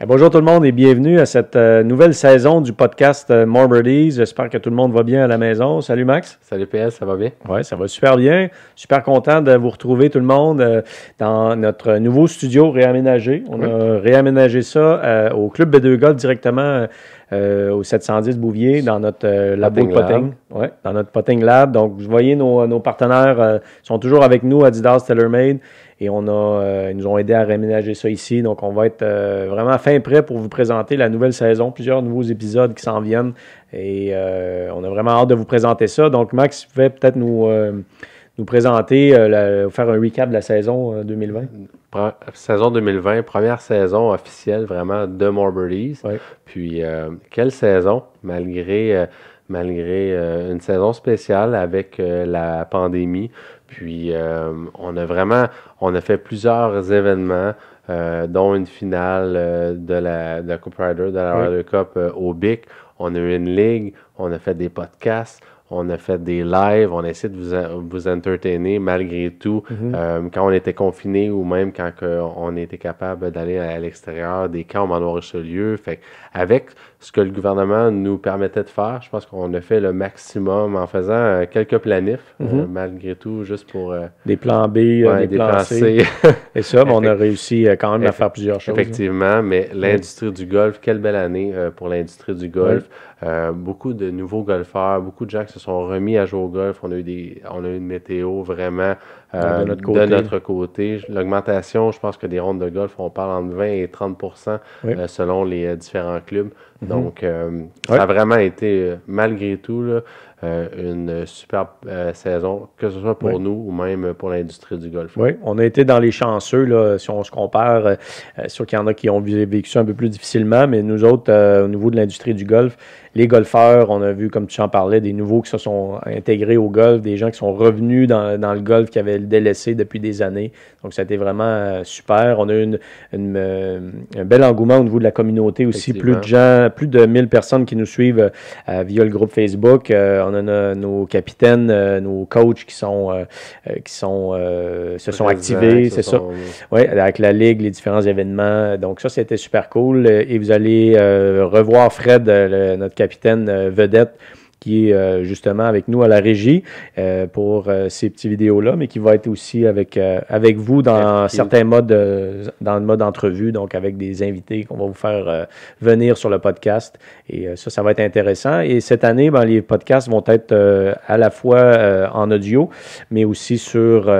Bonjour tout le monde et bienvenue à cette nouvelle saison du podcast More Birdies. J'espère que tout le monde va bien à la maison. Salut Max. Salut PS, ça va bien? Oui, ça va super bien. Super content de vous retrouver tout le monde dans notre nouveau studio réaménagé. On a réaménagé ça au Club B2 Golf directement au 710 Bouvier dans notre labo de potting. Ouais, dans notre potting lab. Donc, vous voyez, nos partenaires sont toujours avec nous, Adidas, TaylorMade. Et ils nous ont aidé à réaménager ça ici. Donc, on va être vraiment fin prêt pour vous présenter la nouvelle saison. Plusieurs nouveaux épisodes qui s'en viennent. Et on a vraiment hâte de vous présenter ça. Donc, Max, tu pouvais peut-être nous présenter, faire un recap de la saison 2020. Saison 2020, première saison officielle vraiment de More Birdies. Ouais. Puis, quelle saison, malgré une saison spéciale avec la pandémie. Puis, on a fait plusieurs événements, dont une finale de la Coupe Ryder, de la Ryder Cup au BIC. On a eu une ligue, on a fait des podcasts. On a fait des lives, on a essayé de vous entertainer malgré tout. Quand on était confinés ou même quand on était capable d'aller à l'extérieur des camps au Manoir-Richelieu. Fait avec ce que le gouvernement nous permettait de faire, je pense qu'on a fait le maximum en faisant quelques planifs, malgré tout, juste pour... des plans B, des plans C. Et ça, on a réussi quand même à faire plusieurs choses. Effectivement, mais l'industrie du golf, quelle belle année pour l'industrie du golf. Beaucoup de nouveaux golfeurs, beaucoup de gens qui se sont remis à jouer au golf. On a eu une météo vraiment de notre côté. L'augmentation, je pense que des rondes de golf, on parle entre 20 et 30% selon les différents clubs. Donc, ça a vraiment été, malgré tout, là, une superbe saison, que ce soit pour nous ou même pour l'industrie du golf. Oui, on a été dans les chanceux, là, si on se compare. Sûr qu'il y en a qui ont vécu ça un peu plus difficilement, mais nous autres, au niveau de l'industrie du golf, les golfeurs, on a vu, comme tu en parlais, des nouveaux qui se sont intégrés au golf, des gens qui sont revenus dans le golf, qui avaient le délaissé depuis des années. Donc, ça a été vraiment super. On a eu un bel engouement au niveau de la communauté aussi. Plus de gens, plus de 1000 personnes qui nous suivent via le groupe Facebook. On a nos capitaines, nos coachs qui se sont activés, c'est ça. Oui, avec la Ligue, les différents événements. Donc, ça, c'était super cool. Et vous allez revoir Fred, notre capitaine vedette, qui est justement avec nous à la régie pour ces petites vidéos-là, mais qui va être aussi avec vous dans certains modes, dans le mode entrevue, donc avec des invités qu'on va vous faire venir sur le podcast. Et ça va être intéressant. Et cette année, les podcasts vont être à la fois en audio, mais aussi sur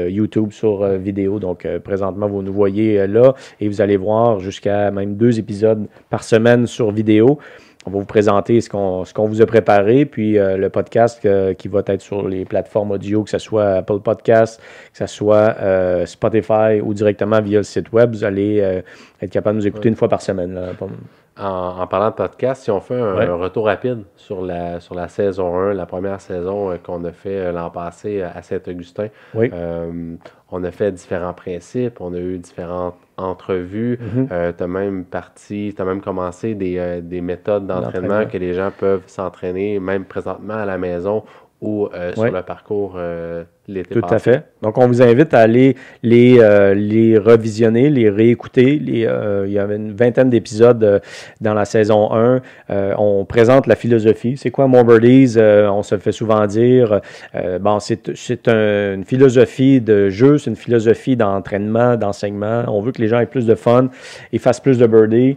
YouTube, sur vidéo. Donc, présentement, vous nous voyez là et vous allez voir jusqu'à même 2 épisodes par semaine sur vidéo. On va vous présenter ce qu'on vous a préparé, puis le podcast qui va être sur les plateformes audio, que ce soit Apple Podcast, que ce soit Spotify ou directement via le site web. Vous allez être capable de nous écouter une fois par semaine. Là. En parlant de podcast, si on fait un retour rapide sur la saison 1, la première saison qu'on a fait l'an passé à Saint-Augustin, on a fait différents principes, on a eu différentes entrevues. Tu as même commencé des méthodes d'entraînement que les gens peuvent s'entraîner, même présentement à la maison ou sur le parcours l'été passé. Tout à fait. Donc, on vous invite à aller les revisionner, les réécouter. Il y avait une vingtaine d'épisodes dans la saison 1. On présente la philosophie. C'est quoi More Birdies? On se le fait souvent dire. C'est une philosophie de jeu, c'est une philosophie d'entraînement, d'enseignement. On veut que les gens aient plus de fun et fassent plus de birdies.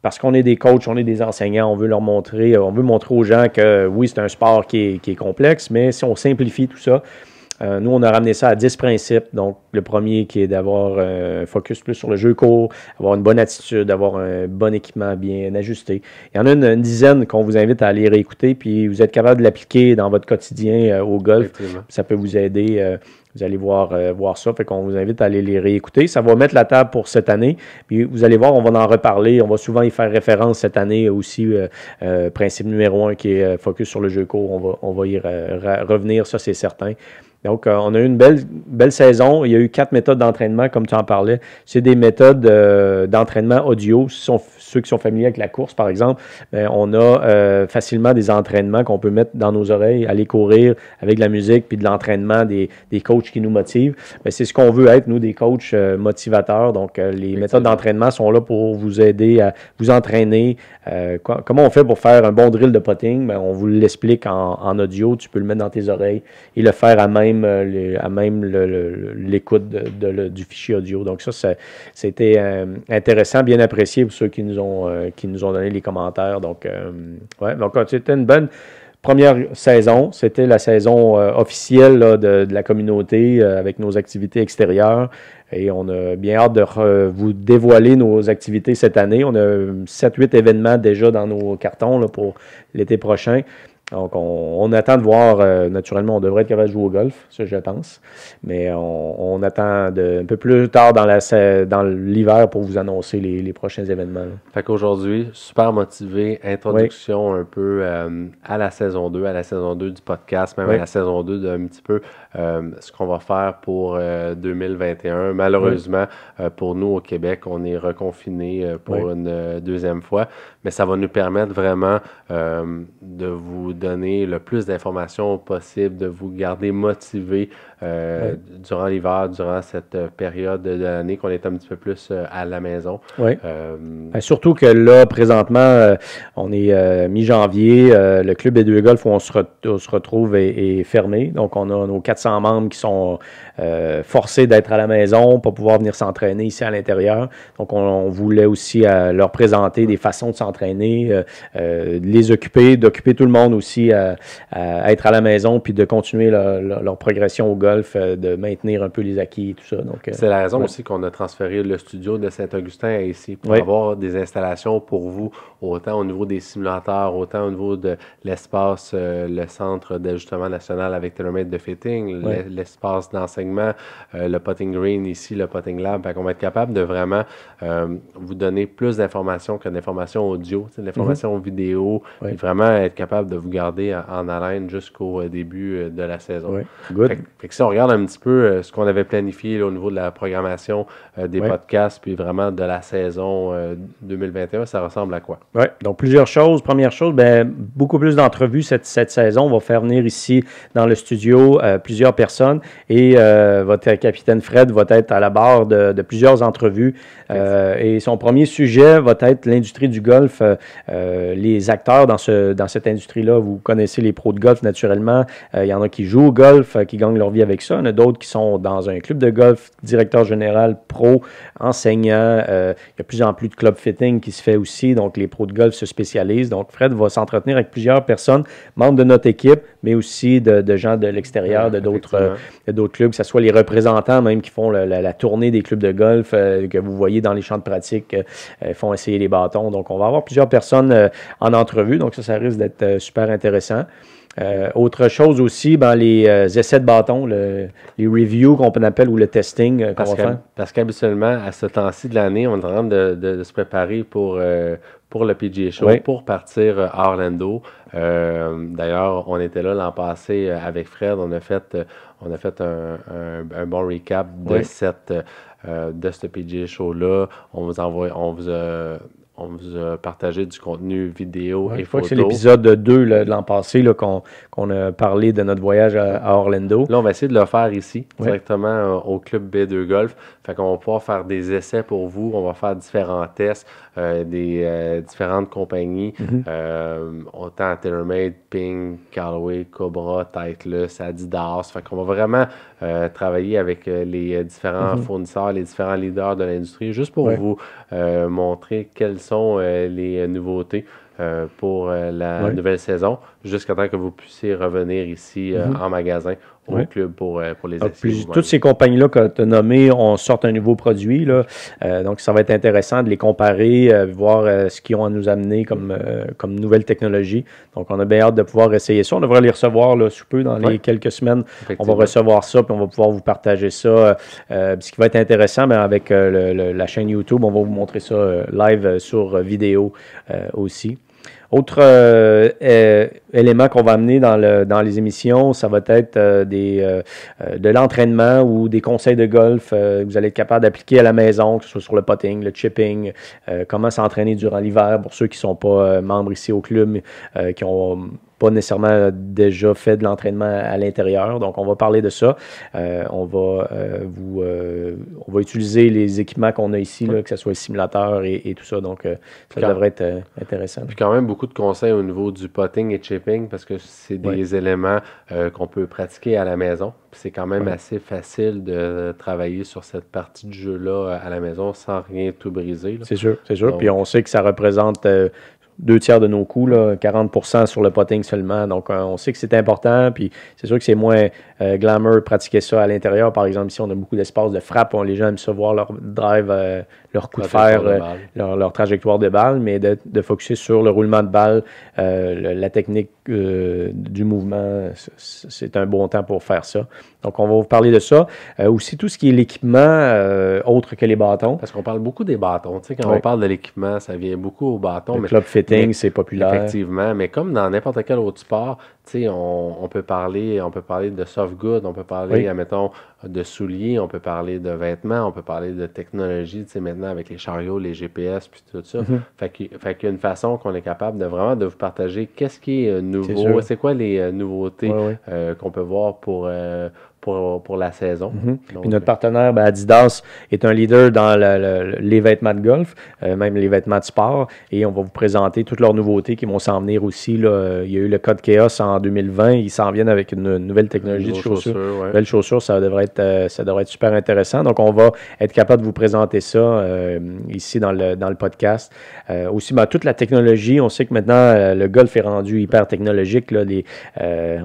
Parce qu'on est des coachs, on est des enseignants, on veut montrer aux gens que oui, c'est un sport qui est complexe, mais si on simplifie tout ça, nous, on a ramené ça à 10 principes. Donc, le premier qui est d'avoir un focus plus sur le jeu court, avoir une bonne attitude, avoir un bon équipement bien ajusté. Il y en a une dizaine qu'on vous invite à aller réécouter, puis vous êtes capable de l'appliquer dans votre quotidien au golf. Ça peut vous aider. Vous allez voir ça, fait qu'on vous invite à aller les réécouter. Ça va mettre la table pour cette année. Puis vous allez voir, on va en reparler. On va souvent y faire référence cette année aussi. Principe numéro 1 qui est focus sur le jeu court. On va y revenir, ça c'est certain. Donc, on a eu une belle saison. Il y a eu 4 méthodes d'entraînement, comme tu en parlais. C'est des méthodes d'entraînement audio. Ceux qui sont familiers avec la course, par exemple, bien, on a facilement des entraînements qu'on peut mettre dans nos oreilles, aller courir avec de la musique, puis de l'entraînement des coachs qui nous motivent. Bien, c'est ce qu'on veut être, nous, des coachs motivateurs. Donc, les méthodes d'entraînement sont là pour vous aider à vous entraîner. Comment on fait pour faire un bon drill de putting? Bien, on vous l'explique en audio. Tu peux le mettre dans tes oreilles et le faire à même l'écoute du fichier audio. Donc ça, c'était intéressant, bien apprécié pour ceux qui nous ont donné les commentaires. Donc, donc c'était une bonne première saison. C'était la saison officielle là, de la communauté avec nos activités extérieures. Et on a bien hâte de vous dévoiler nos activités cette année. On a 7-8 événements déjà dans nos cartons là, pour l'été prochain. Donc, on attend de voir, naturellement, on devrait être capable de jouer au golf, ça je pense, mais on attend un peu plus tard dans l'hiver pour vous annoncer les prochains événements. Là. Fait qu'aujourd'hui, super motivé, introduction un peu à la saison 2, du podcast, même à la saison 2 d'un petit peu ce qu'on va faire pour 2021. Malheureusement, pour nous au Québec, on est reconfiné pour une deuxième fois, mais ça va nous permettre vraiment de vous donner le plus d'informations possible, de vous garder motivé durant l'hiver, durant cette période de l'année qu'on est un petit peu plus à la maison. Oui. Surtout que là, présentement, on est mi-janvier, le club B2 Golf où on se retrouve est fermé. Donc, on a nos 400 membres qui sont forcés d'être à la maison, pas pouvoir venir s'entraîner ici à l'intérieur. Donc, on voulait aussi leur présenter des façons de s'entraîner, les occuper, d'occuper tout le monde aussi à être à la maison, puis de continuer leur progression au golf, de maintenir un peu les acquis et tout ça. Donc, c'est la raison aussi qu'on a transféré le studio de Saint-Augustin à ici, pour avoir des installations pour vous, autant au niveau des simulateurs, autant au niveau de l'espace, le centre d'ajustement national avec TaylorMade de fitting, l'espace d'enseignement, le putting green ici, le putting lab. On va être capable de vraiment vous donner plus d'informations que d'informations audio, de l'information vidéo, et vraiment être capable de vous garder en haleine jusqu'au début de la saison. Good. Fait que si on regarde un petit peu ce qu'on avait planifié là, au niveau de la programmation des podcasts, puis vraiment de la saison 2021, ça ressemble à quoi? Oui, donc plusieurs choses. Première chose, beaucoup plus d'entrevues cette saison. On va faire venir ici dans le studio plusieurs personnes et votre capitaine Fred va être à la barre de plusieurs entrevues. Et son premier sujet va être l'industrie du golf. Les acteurs dans cette industrie-là, vous connaissez les pros de golf naturellement. Il y en a qui jouent au golf, qui gagnent leur vie avec ça. Il y en a d'autres qui sont dans un club de golf, directeur général, pro, enseignant. Il y a de plus en plus de club fitting qui se fait aussi. Donc, les pros de golf se spécialisent. Donc, Fred va s'entretenir avec plusieurs personnes, membres de notre équipe, mais aussi de gens de l'extérieur, de d'autres clubs, que ce soit les représentants même qui font la tournée des clubs de golf que vous voyez dans les champs de pratique, font essayer les bâtons. Donc, on va avoir plusieurs personnes en entrevue. Donc, ça risque d'être super intéressant. Autre chose aussi, les essais de bâton, les reviews qu'on appelle ou le testing qu'on va faire. Parce qu'habituellement, à ce temps-ci de l'année, on est en train de se préparer pour le PGA Show, pour partir à Orlando. D'ailleurs, on était là l'an passé avec Fred. On a fait un bon recap de ce PGA Show-là. On vous a partagé du contenu vidéo et photo. Je crois que c'est l'épisode 2 de l'an passé qu'on a parlé de notre voyage à Orlando. Là, on va essayer de le faire ici, directement au Club B2 Golf. Fait qu'on va pouvoir faire des essais pour vous. On va faire différents tests, des différentes compagnies, autant TaylorMade, Ping, Callaway, Cobra, Titleist, Adidas. Fait qu'on va vraiment travailler avec les différents fournisseurs, les différents leaders de l'industrie, juste pour vous montrer quelles sont les nouveautés pour la nouvelle saison, jusqu'à temps que vous puissiez revenir ici en magasin au club pour les essais. Toutes ces compagnies-là que tu as nommées, on sort un nouveau produit. Là. Donc, ça va être intéressant de les comparer, voir ce qu'ils ont à nous amener comme nouvelle technologie. Donc, on a bien hâte de pouvoir essayer ça. On devrait les recevoir là, sous peu, dans les quelques semaines. On va recevoir ça, puis on va pouvoir vous partager ça. Ce qui va être intéressant, avec la chaîne YouTube, on va vous montrer ça live sur vidéo aussi. Autre élément qu'on va amener dans les émissions, ça va être de l'entraînement ou des conseils de golf que vous allez être capable d'appliquer à la maison, que ce soit sur le putting, le chipping, comment s'entraîner durant l'hiver pour ceux qui ne sont pas membres ici au club, qui ont pas nécessairement déjà fait de l'entraînement à l'intérieur. Donc, on va parler de ça. On va utiliser les équipements qu'on a ici, là, que ce soit le simulateur et tout ça. Donc, ça devrait être intéressant. Puis quand même beaucoup de conseils au niveau du putting et chipping parce que c'est des éléments qu'on peut pratiquer à la maison. Puis c'est quand même assez facile de travailler sur cette partie du jeu-là à la maison sans rien tout briser. C'est sûr, c'est sûr. Donc, puis on sait que ça représente 2/3 de nos coûts, là, 40% sur le putting seulement. Donc, on sait que c'est important. Puis, c'est sûr que c'est moins glamour de pratiquer ça à l'intérieur. Par exemple, ici, on a beaucoup d'espace de frappe. Les gens aiment ça voir leur drive, leur coup de fer, leur trajectoire de balle, mais de focuser sur le roulement de balle, la technique du mouvement, c'est un bon temps pour faire ça. Donc, on va vous parler de ça. Aussi, tout ce qui est l'équipement autre que les bâtons. Parce qu'on parle beaucoup des bâtons. Tu sais, quand on parle de l'équipement, ça vient beaucoup aux bâtons. Le club fitting, c'est populaire. Effectivement, mais comme dans n'importe quel autre sport, tu sais, on peut parler de soft goods, on peut parler, admettons, de souliers, on peut parler de vêtements, on peut parler de technologie, tu sais, maintenant avec les chariots, les GPS, puis tout ça. Fait qu'il y a une façon qu'on est capable de vraiment de vous partager qu'est-ce qui est nouveau, c'est quoi les nouveautés qu'on peut voir pour la saison. Donc, puis notre partenaire, Adidas, est un leader dans les vêtements de golf, même les vêtements de sport, et on va vous présenter toutes leurs nouveautés qui vont s'en venir aussi. Là. Il y a eu le code Chaos en 2020, ils s'en viennent avec une nouvelle technologie de chaussures. Nouvelle chaussure, ça devrait être super intéressant. Donc, on va être capable de vous présenter ça ici dans le podcast. Aussi, toute la technologie, on sait que maintenant, le golf est rendu hyper technologique. Là,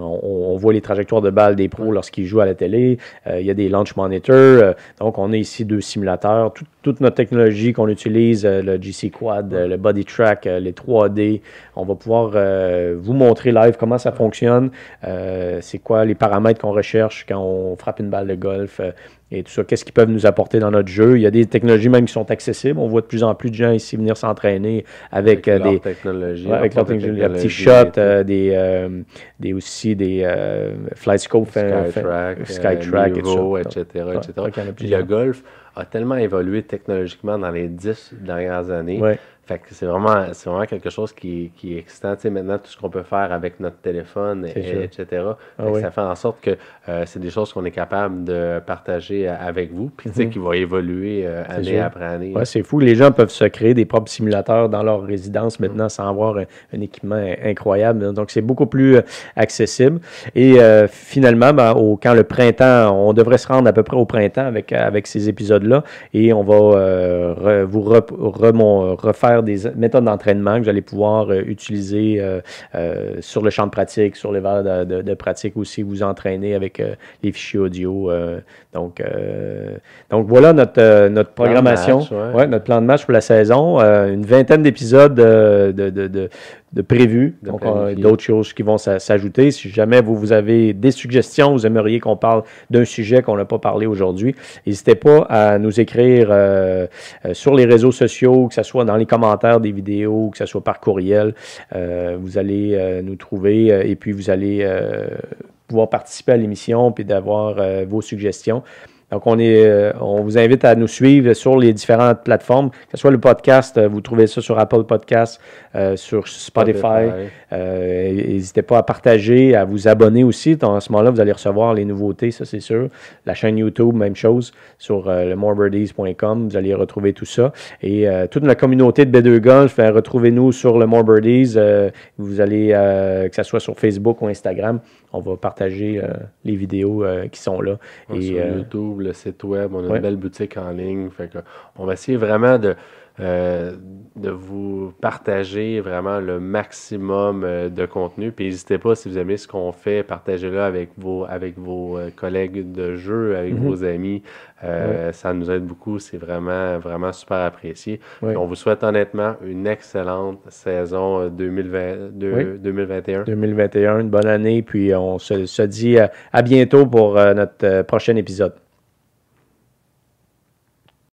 on voit les trajectoires de balles des pros lorsqu'ils jouent à la télé. Il y a des launch monitors. Donc, on a ici 2 simulateurs. Toute notre technologie qu'on utilise, le GC Quad, le Body Track, les 3D, on va pouvoir vous montrer live comment ça fonctionne, c'est quoi les paramètres qu'on recherche quand on frappe une balle de golf et tout ça, qu'est-ce qu'ils peuvent nous apporter dans notre jeu. Il y a des technologies même qui sont accessibles. On voit de plus en plus de gens ici venir s'entraîner avec des technologies. Avec leur technologie, des petits shots, aussi des FlightScope, Skytrack, Niveau, etc. Puis le golf a tellement évolué technologiquement dans les 10 dernières années. Fait que c'est vraiment quelque chose qui est excitant. Tu sais, maintenant, tout ce qu'on peut faire avec notre téléphone, etc. Ça fait en sorte que c'est des choses qu'on est capable de partager avec vous, puis tu sais, qui vont évoluer année après année. Oui, c'est fou. Les gens peuvent se créer des propres simulateurs dans leur résidence maintenant sans avoir un équipement incroyable. Donc, c'est beaucoup plus accessible. Et finalement, quand le printemps, on devrait se rendre à peu près au printemps avec ces épisodes-là, et on va vous refaire des méthodes d'entraînement que vous allez pouvoir utiliser sur le champ de pratique, sur les verres de pratique aussi, vous entraîner avec les fichiers audio. Donc voilà notre programmation, notre plan de match pour la saison. Une vingtaine d'épisodes de prévus. Donc, d'autres choses qui vont s'ajouter. Si jamais vous avez des suggestions, vous aimeriez qu'on parle d'un sujet qu'on n'a pas parlé aujourd'hui, n'hésitez pas à nous écrire sur les réseaux sociaux, que ce soit dans les commentaires des vidéos, que ce soit par courriel. Vous allez nous trouver et puis vous allez pouvoir participer à l'émission puis d'avoir vos suggestions. Donc, on vous invite à nous suivre sur les différentes plateformes, que ce soit le podcast, vous trouvez ça sur Apple Podcasts, sur Spotify. N'hésitez pas à partager, à vous abonner aussi. À ce moment-là, vous allez recevoir les nouveautés, ça c'est sûr. La chaîne YouTube, même chose, sur le morebirdies.com, vous allez retrouver tout ça. Et toute la communauté de B2 Golf, retrouvez-nous sur le More Birdies. Vous allez, que ce soit sur Facebook ou Instagram, on va partager les vidéos qui sont là. Sur YouTube, le site web, on a une belle boutique en ligne. Fait que on va essayer vraiment de vous partager vraiment le maximum de contenu. Puis n'hésitez pas, si vous aimez ce qu'on fait, partagez-le avec vos collègues de jeu, avec vos amis. Ça nous aide beaucoup. C'est vraiment, vraiment super apprécié. Puis on vous souhaite honnêtement une excellente saison 2021. 2021, une bonne année. Puis on se dit à bientôt pour notre prochain épisode.